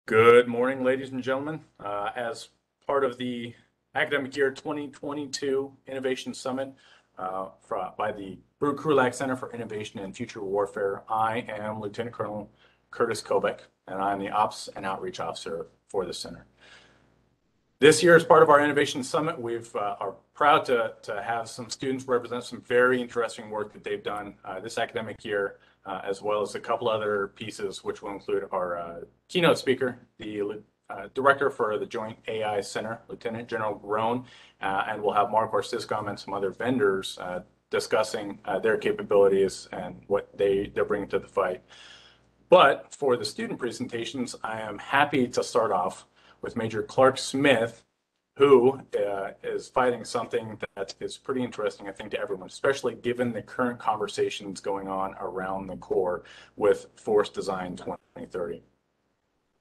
Good morning, ladies and gentlemen. As part of the academic year 2022 Innovation Summit by the Brew Krulak Center for Innovation and Future Warfare, I am Lieutenant Colonel Curtis Kobek, and I'm the Ops and Outreach Officer for the center. This year, as part of our Innovation Summit, we are proud to have some students represent some very interesting work that they've done this academic year, as well as a couple other pieces, which will include our keynote speaker, the director for the Joint AI Center, Lieutenant General Groen, and we'll have Mark Orsiscom and some other vendors discussing their capabilities and what they're bringing to the fight. But for the student presentations, I am happy to start off with Major Clark Smith, who is fighting something that is pretty interesting, I think, to everyone, especially given the current conversations going on around the core with Force Design 2030.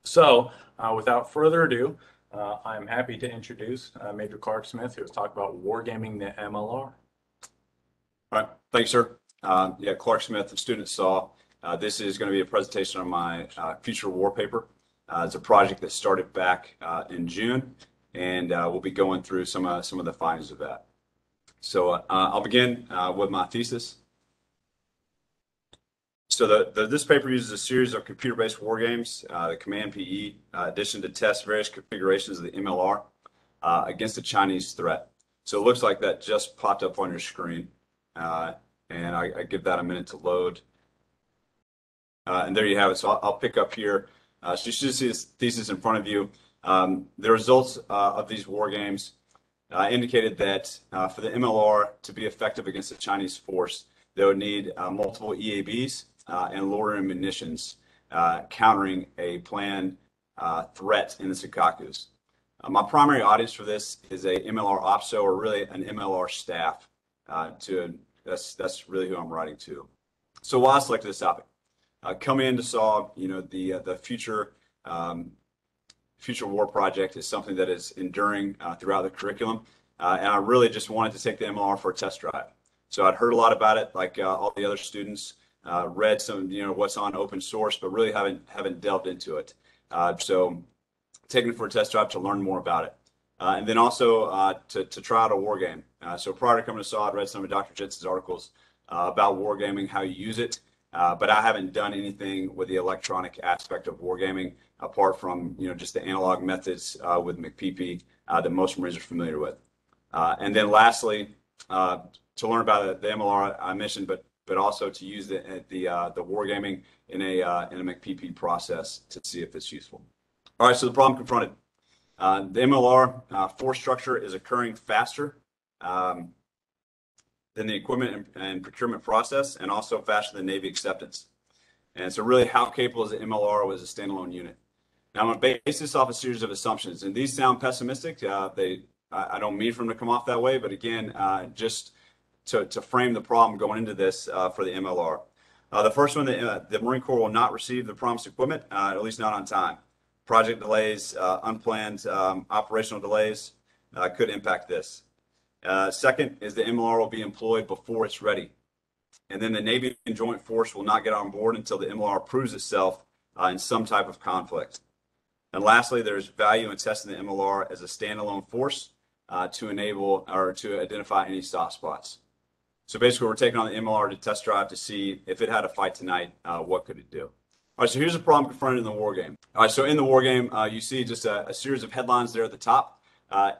So without further ado, I'm happy to introduce Major Clark Smith, who has talked about wargaming the MLR. All right, thanks, sir. Yeah, Clark Smith, the student saw. This is going to be a presentation on my future war paper. It's a project that started back in June, and we'll be going through some of the findings of that. So I'll begin with my thesis. So this paper uses a series of computer-based war games, the Command PE, addition to test various configurations of the MLR against the Chinese threat. So it looks like that just popped up on your screen, and I give that a minute to load. And there you have it. So I'll pick up here. So you should see this thesis in front of you. The results of these war games indicated that for the MLR to be effective against the Chinese force, they would need multiple EABs and loitering munitions countering a planned threat in the Senkakus. My primary audience for this is a MLR OPSO, or really an MLR staff. That's really who I'm writing to. So why I selected this topic? Coming in to solve, the future war project is something that is enduring throughout the curriculum, and I really just wanted to take the MLR for a test drive. So I'd heard a lot about it, like all the other students, read some, what's on open source, but really haven't delved into it. So taking it for a test drive to learn more about it, and then also to try out a war game. So prior to coming to SAW, I'd read some of Dr. Jensen's articles about wargaming, how you use it. But I haven't done anything with the electronic aspect of wargaming apart from just the analog methods with McPeepee that most Marines are familiar with. And then lastly, to learn about the MLR I mentioned, but also to use the wargaming in a McPeepee process to see if it's useful. All right, so the problem confronted. The MLR force structure is occurring faster than the equipment and procurement process, and also faster than Navy acceptance. And so really, how capable is the MLR as a standalone unit? Now, I'm going to base this off a series of assumptions, and these sound pessimistic. I don't mean for them to come off that way, but again, just to frame the problem going into this for the MLR. The first one, the Marine Corps will not receive the promised equipment, at least not on time. Project delays, unplanned operational delays could impact this. Second is the MLR will be employed before it's ready. And then the Navy and Joint Force will not get on board until the MLR proves itself in some type of conflict. And lastly, there's value in testing the MLR as a standalone force to enable or to identify any soft spots. So basically, we're taking on the MLR to test drive to see if it had a fight tonight, what could it do? All right, so here's the problem confronted in the war game. All right, so in the war game, you see just a series of headlines there at the top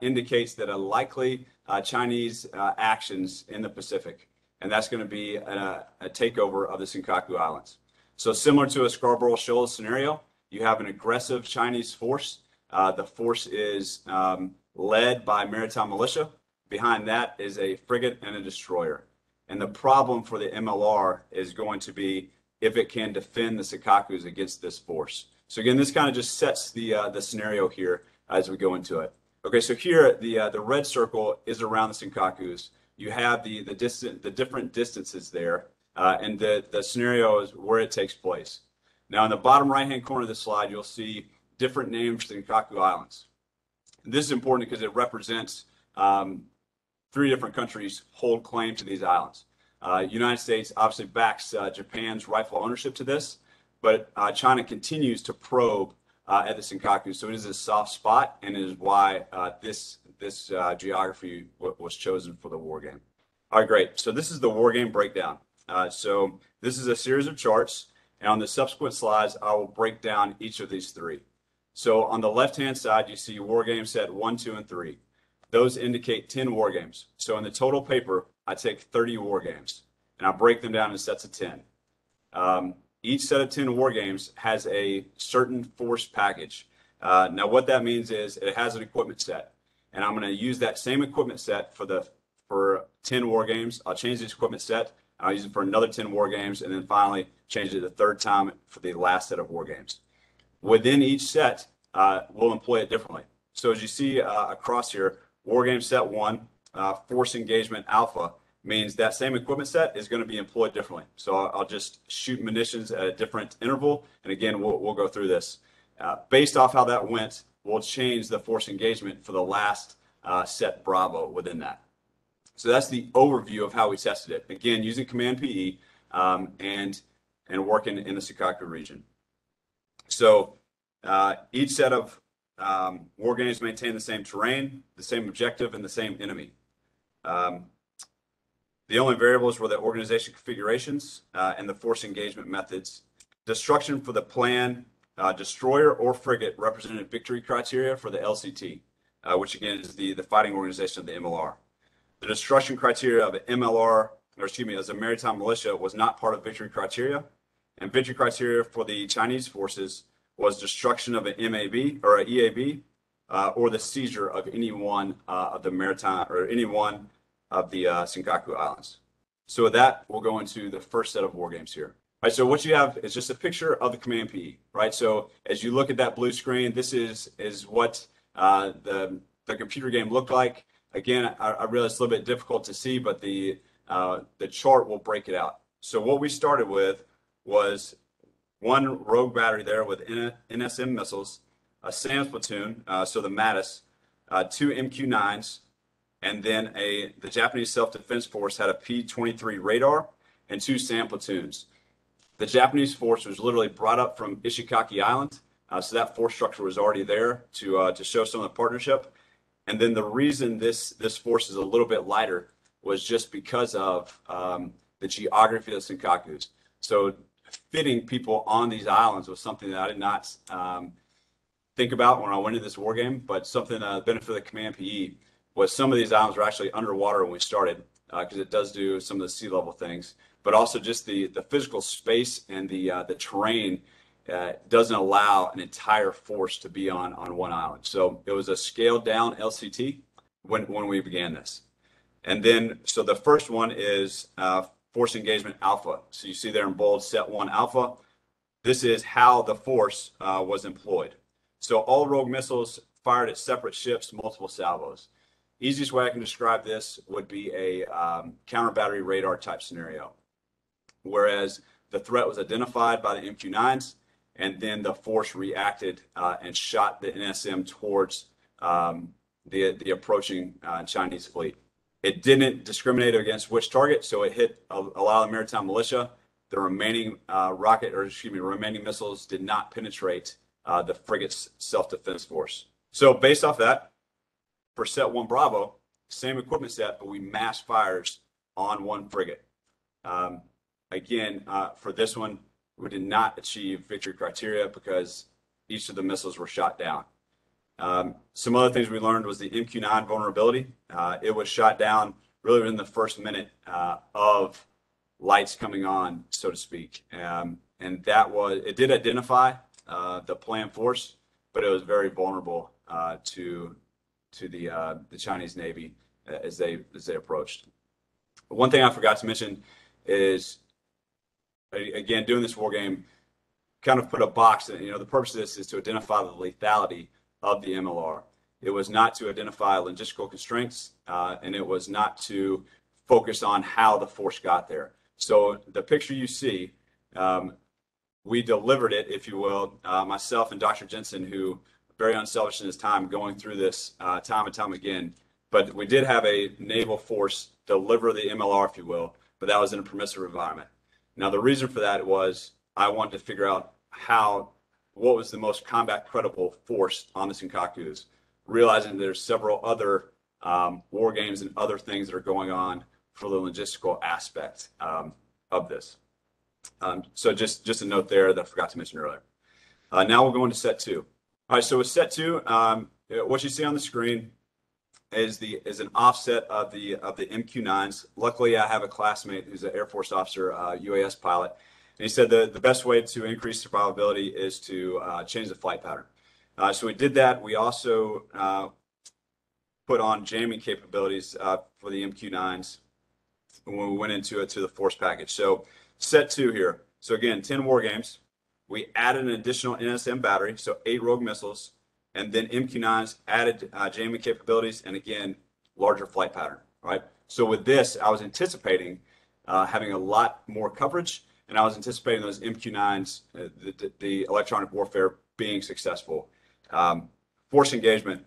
indicates that a likely Chinese actions in the Pacific, and that's going to be a takeover of the Senkaku Islands. So similar to a Scarborough Shoals scenario, you have an aggressive Chinese force. The force is led by maritime militia. Behind that is a frigate and a destroyer. And the problem for the MLR is going to be if it can defend the Senkakus against this force. So again, this kind of just sets the scenario here as we go into it. Okay, so here the red circle is around the Senkakus. You have the different distances there, and the scenario is where it takes place. Now, in the bottom right-hand corner of the slide, you'll see different names for the Senkaku Islands. And this is important because it represents 3 different countries hold claim to these islands. United States obviously backs Japan's rightful ownership to this, but China continues to probe at the Senkaku. So it is a soft spot, and it is why this geography was chosen for the war game. All right, great. So this is the Wargame Breakdown. So this is a series of charts, and on the subsequent slides, I will break down each of these three. So on the left-hand side, you see Wargame set 1, 2, and 3. Those indicate 10 war games. So in the total paper, I take 30 war games, and I break them down in sets of 10. Each set of 10 war games has a certain force package. Now what that means is it has an equipment set, and I'm going to use that same equipment set for 10 war games. I'll change this equipment set, and I'll use it for another 10 war games, and then finally change it the third time for the last set of war games. Within each set, we'll employ it differently. So as you see across here, Wargame Set 1, Force Engagement Alpha, means that same equipment set is going to be employed differently. So I'll just shoot munitions at a different interval, and again, we'll go through this. Based off how that went, we'll change the force engagement for the last set Bravo within that. So that's the overview of how we tested it. Again, using Command PE and working in the Senkaku region. So each set of war games maintain the same terrain, the same objective, and the same enemy. The only variables were the organization configurations and the force engagement methods. Destruction for the plan, destroyer or frigate represented victory criteria for the LCT, which again is the fighting organization of the MLR. The destruction criteria of the MLR, or excuse me, as a maritime militia, was not part of victory criteria. And victory criteria for the Chinese forces was destruction of an MAB or an EAB, or the seizure of any one of the maritime or any one of the Senkaku Islands. So with that, we'll go into the first set of war games here. All right, so what you have is just a picture of the Command PE, right? So as you look at that blue screen, this is what the computer game looked like. Again, I realize it's a little bit difficult to see, but the chart will break it out. So what we started with was one rogue battery there with NSM missiles, a SAMS platoon, so the Mattis, 2 MQ-9s, and then the Japanese Self-Defense Force had a P-23 radar and 2 SAM platoons. The Japanese force was literally brought up from Ishikaki Island, so that force structure was already there to show some of the partnership. And then the reason this force is a little bit lighter was just because of the geography of the Senkakus. So fitting people on these islands was something that I did not think about when I went into this war game, but something that benefited the Command PE was some of these islands were actually underwater when we started, because it does do some of the sea level things, but also just the physical space and the terrain doesn't allow an entire force to be on one island. So it was a scaled down LCT when we began this. And then, so the first one is Force Engagement Alpha. So you see there in bold, Set 1 Alpha. This is how the force was employed. So all rogue missiles fired at separate ships, multiple salvos. Easiest way I can describe this would be a counter battery radar type scenario, whereas the threat was identified by the MQ-9s, and then the force reacted and shot the NSM towards the approaching Chinese fleet. It didn't discriminate against which target, so it hit a lot of the maritime militia. The remaining remaining missiles did not penetrate the frigate's self-defense force. So based off that, for Set 1 Bravo, same equipment set, but we mass fires on one frigate. Again, for this one, we did not achieve victory criteria because each of the missiles were shot down. Some other things we learned was the MQ-9 vulnerability. It was shot down really within the first minute of lights coming on, so to speak. And it did identify the planned force, but it was very vulnerable to the Chinese Navy as they approached. One thing I forgot to mention is, again, doing this war game kind of put a box. The purpose of this is to identify the lethality of the MLR. It was not to identify logistical constraints, and it was not to focus on how the force got there. So the picture you see, we delivered it, if you will, myself and Dr. Jensen, who very unselfish in his time going through this time and time again. But we did have a naval force deliver the MLR, if you will, but that was in a permissive environment. Now, the reason for that was I wanted to figure out how what was the most combat credible force on the Senkakus, realizing there's several other war games and other things that are going on for the logistical aspect of this. So just a note there that I forgot to mention earlier. Now we'll go into set 2. All right, so with set 2, what you see on the screen is an offset of the MQ-9s. Luckily, I have a classmate who's an Air Force officer, UAS pilot, and he said the best way to increase survivability is to change the flight pattern. So we did that. We also put on jamming capabilities for the MQ-9s when we went into the force package. So set 2 here. So again, 10 war games. We added an additional NSM battery, so 8 rogue missiles, and then MQ-9s added jamming capabilities, and again, larger flight pattern, right? So with this, I was anticipating having a lot more coverage, and I was anticipating those MQ-9s, the electronic warfare, being successful. Force engagement,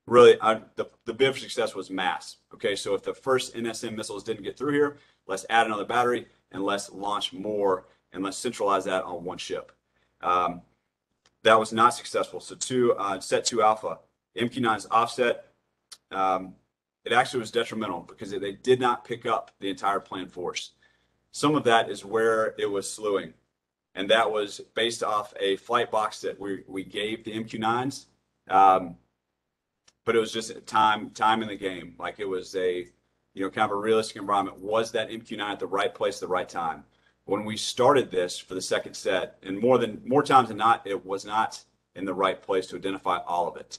really, the bid for success was mass. Okay, so if the first NSM missiles didn't get through here, let's add another battery, and let's launch more, and let's centralize that on one ship. That was not successful. So set 2 alpha, MQ-9's offset, it actually was detrimental because they did not pick up the entire planned force. Some of that is where it was slewing, and that was based off a flight box that we gave the MQ-9s, but it was just time in the game. Like it was a kind of a realistic environment. Was that MQ-9 at the right place at the right time? When we started this for the second set, and more times than not, it was not in the right place to identify all of it.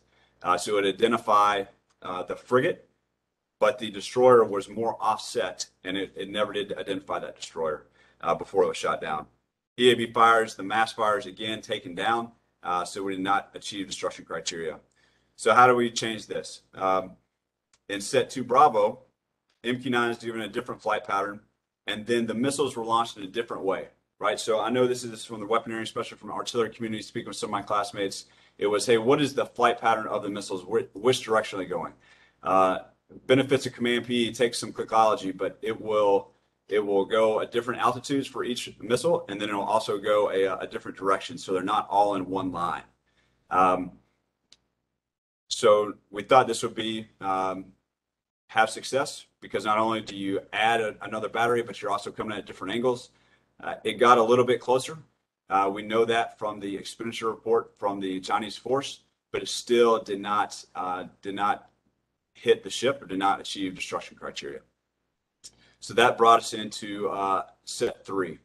So it would identify the frigate, but the destroyer was more offset, and it never did identify that destroyer before it was shot down. EAB fires, the mass fires, again, taken down, so we did not achieve destruction criteria. So how do we change this? In set 2 Bravo, MQ-9 is given a different flight pattern, and then the missiles were launched in a different way, right? So I know this is from the weaponry, especially from the artillery community, speaking with some of my classmates. It was, hey, what is the flight pattern of the missiles? Which direction are they going? Benefits of Command P takes some clickology, but it will go at different altitudes for each missile, and then it will also go a different direction, so they're not all in one line. So we thought this would be have success, because not only do you add another battery, but you're also coming at different angles. It got a little bit closer. We know that from the expenditure report from the Chinese force, but it still did not hit the ship or did not achieve destruction criteria. So that brought us into set 3.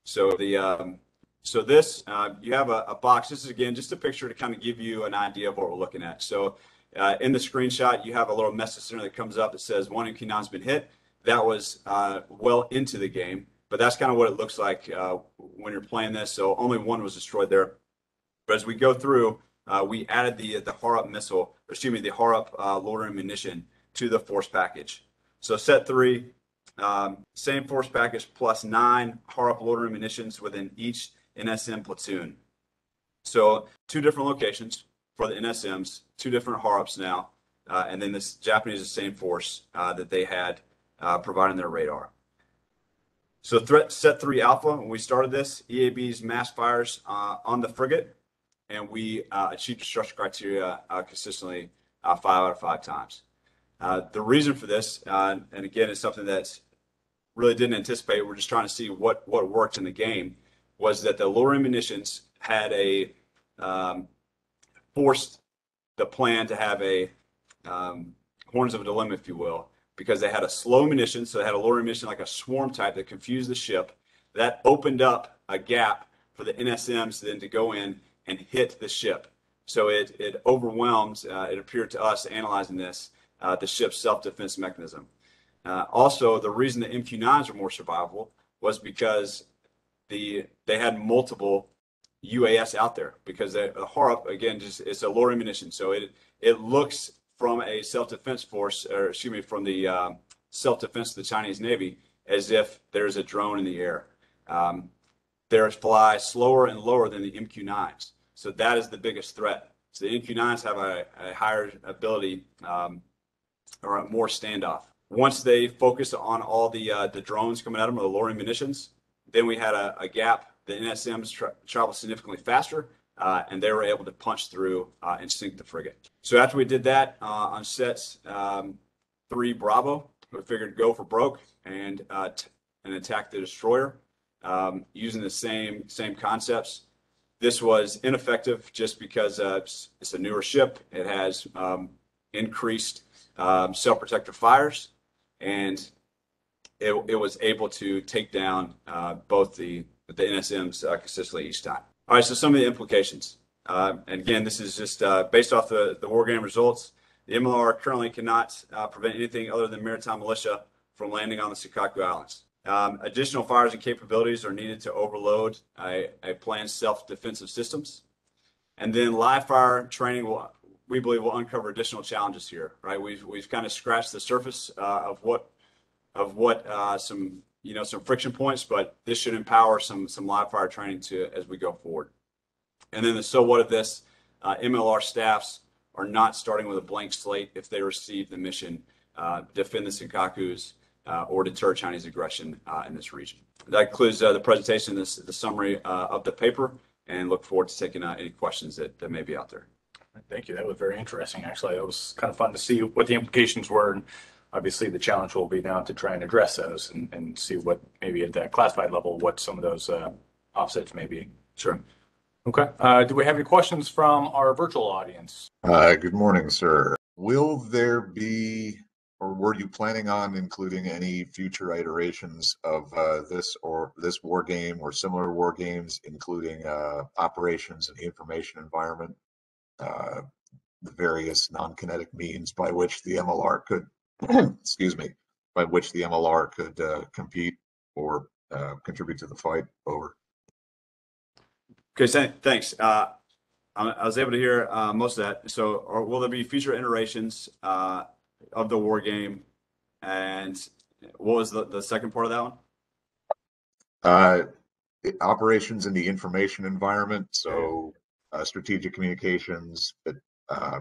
So this you have a box. This is again just a picture to kind of give you an idea of what we're looking at. So in the screenshot, you have a little message center that comes up that says 1 MQ-9's been hit. That was well into the game, but that's kind of what it looks like when you're playing this. So only 1 was destroyed there. But as we go through, we added the Harp missile, or excuse me, the Harp loitering munition to the force package. So set 3, same force package plus 9 Harp loitering munitions within each NSM platoon. So 2 different locations for the NSMs, 2 different Harps now, and then this Japanese, the same force that they had providing their radar. So set 3 alpha, when we started this, EAB's mass fires on the frigate, and we achieved destruction criteria consistently 5 out of 5 times. The reason for this, and again, it's something that really didn't anticipate, we're just trying to see what worked in the game, was that the loitering munitions had forced the plan to have a horns of a dilemma, if you will, because they had a slow munition, so they had a loitering munition like a swarm type that confused the ship. That opened up a gap for the NSMs then to go in and hit the ship. So it overwhelmed, it appeared to us analyzing this, the ship's self-defense mechanism. Also, the reason the MQ-9s were more survivable was because they had multiple UAS out there, because the Harp, again, it's a loitering munition. So it looks from a self-defense force, or excuse me, from the self-defense of the Chinese Navy, as if there's a drone in the air. They fly slower and lower than the MQ-9s. So that is the biggest threat. So the MQ-9s have a higher ability or a more standoff. Once they focus on all the drones coming at them, or the loitering munitions, then we had a gap the NSMs travel significantly faster, and they were able to punch through and sink the frigate. So after we did that on sets 3 Bravo, we figured go for broke and attack the destroyer using the same concepts. This was ineffective just because it's a newer ship. It has increased self-protector fires, and it was able to take down both the NSMs consistently each time. All right, so some of the implications. And again, this is just based off the Wargame results. The MLR currently cannot prevent anything other than maritime militia from landing on the Senkaku Islands. Additional fires and capabilities are needed to overload a planned self-defensive systems. And then live fire training we believe will uncover additional challenges here, right? We've kind of scratched the surface of what some friction points, but this should empower some live fire training as we go forward. And then the so what of this, MLR staffs are not starting with a blank slate if they receive the mission defend the Senkakus or deter Chinese aggression in this region. That concludes the presentation, the summary of the paper, and look forward to taking any questions that may be out there. Thank you. That was very interesting. Actually, it was kind of fun to see what the implications were. And obviously, the challenge will be now to try and address those and see what maybe at that classified level, what some of those offsets may be. Sure. Okay. Do we have any questions from our virtual audience? Good morning, sir. Will there be, or were you planning on including any future iterations of this war game or similar war games, including operations in the information environment, the various non-kinetic means by which the MLR could, excuse me, by which the MLR could compete or contribute to the fight? Over. Okay, thanks. I was able to hear most of that. So, will there be future iterations of the war game? And what was the second part of that one? Operations in the information environment, so strategic communications,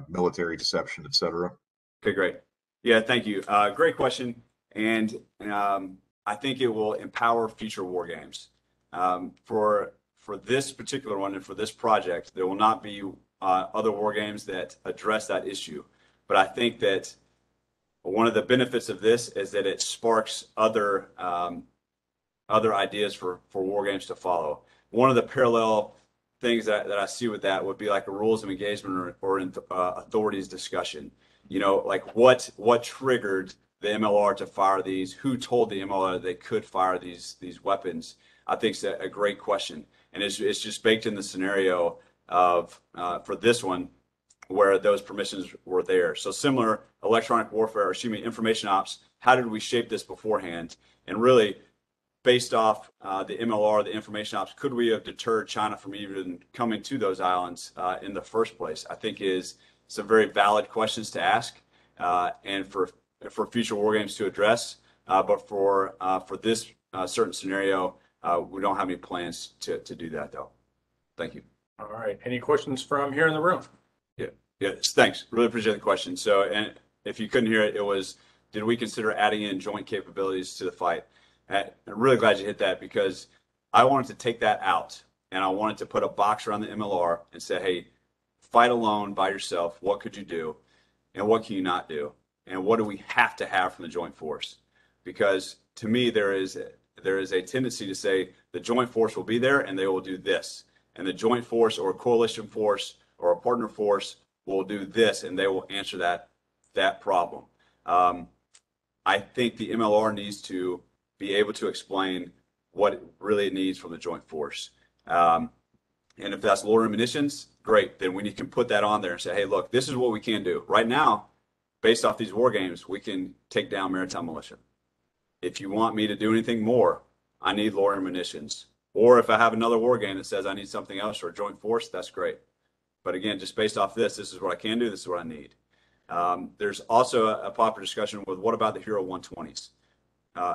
military deception, etc. Okay, great. Yeah, thank you. Great question. And I think it will empower future war games. For this particular one and for this project, there will not be other war games that address that issue. But I think that one of the benefits of this is that it sparks other ideas for war games to follow. One of the parallel things that I see with that would be like a rules of engagement or authorities discussion. You know, like what triggered the MLR to fire these? Who told the MLR they could fire these weapons? I think it's a great question. And it's just baked in the scenario of, for this one, where those permissions were there. So similar electronic warfare, or excuse me, information ops, how did we shape this beforehand? And really, based off the MLR, the information ops, could we have deterred China from even coming to those islands in the first place? I think is some very valid questions to ask and for future war games to address. But for this certain scenario, we don't have any plans to do that, though. Thank you. All right. Any questions from here in the room? Yeah. Thanks. Really appreciate the question. So, and if you couldn't hear it, it was, did we consider adding in joint capabilities to the fight? I'm really glad you hit that, because I wanted to take that out, and I wanted to put a box around the MLR and say, hey, fight alone by yourself. What could you do? And what can you not do? And what do we have to have from the joint force? Because to me, there is a tendency to say the joint force will be there and they will do this. And the joint force or a coalition force or a partner force will do this, and they will answer that problem. I think the MLR needs to be able to explain what it really needs from the joint force. And if that's loitering munitions, great. Then we can put that on there and say, hey, look, this is what we can do. Right now, based off these war games, we can take down maritime militia. If you want me to do anything more, I need loitering munitions. Or if I have another war game that says I need something else or a joint force, that's great. But again, just based off this is what I can do, this is what I need. There's also a popular discussion with what about the Hero 120s?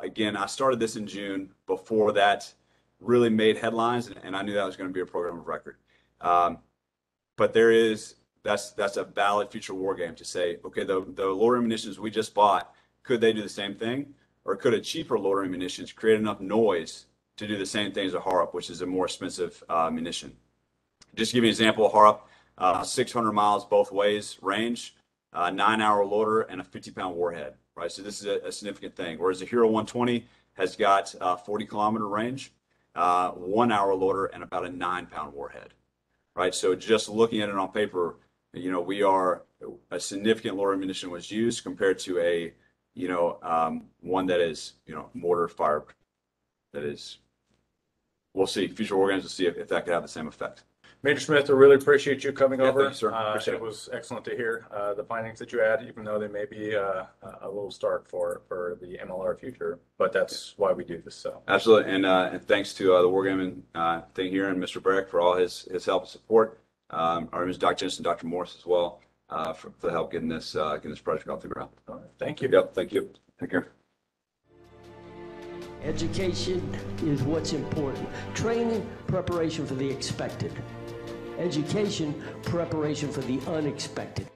Again, I started this in June before that really made headlines, and I knew that was going to be a program of record. But that's a valid future war game to say, okay, the loitering munitions we just bought, could they do the same thing? Or could a cheaper loitering munitions create enough noise to do the same thing as a Harp, which is a more expensive munition. Just to give you an example, a Harp, 600 miles both ways range, 9-hour loader, and a 50-pound warhead, right? So this is a significant thing. Whereas the Hero 120 has got 40-kilometer range, 1-hour loader, and about a 9-pound warhead, right? So just looking at it on paper, you know, we are a significant lower ammunition was used compared to a, you know, one that is, you know, mortar fired. That is, we'll see. Future war games will see if that could have the same effect. Major Smith, I really appreciate you coming over. Thank you, sir. Appreciate It was excellent to hear the findings that you had, even though they may be a little stark for the MLR future, but that's why we do this. So absolutely, and thanks to the Wargaming thing here and Mr. Barrick for all his help and support. Our Ms. Dr. Jensen, Dr. Morris as well for the help getting this project off the ground. all right, thank you. Yep, thank you. Take care. Education is what's important. Training, preparation for the expected. Education, preparation for the unexpected.